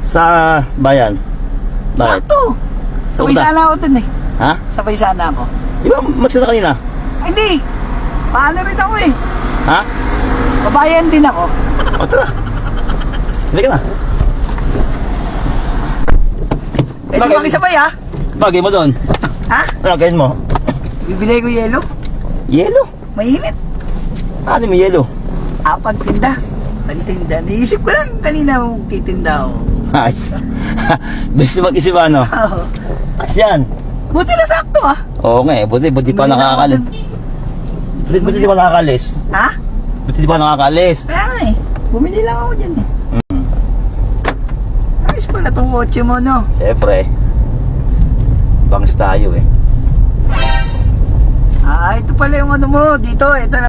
Sa bayan. Bakit? Sakto. Sabay Pupunta? sana ako dun eh. Ha? Sabay sana ako. Di ba magsita kanina? Ay, hindi. Paano rin ako eh. Ha? Babayan din ako. O tara. Hindi ka na. Pwede Bagay. makisabay ha? Bagay mo doon. Ha? Ano kain mo? Bibili ko yelo. Yelo. Mainit. Ano mo yelo? Pagtinda. Pagtinda. Naisip ko lang kanina titinda ako. Ayos na. Best mag-isip ano? Ayos yan. Buti na sakto ha? Oo nga eh. Buti pa nakakalis. Buti di pa nakakalis. Ha? Buti di pa nakakalis. Kaya nga eh. Bumili lang ako dyan eh. Hmm. Ayos pala tong kotse mo no. Siyempre. Bangs tayo eh. Ah, ito pala yung ano mo. Dito, ito na.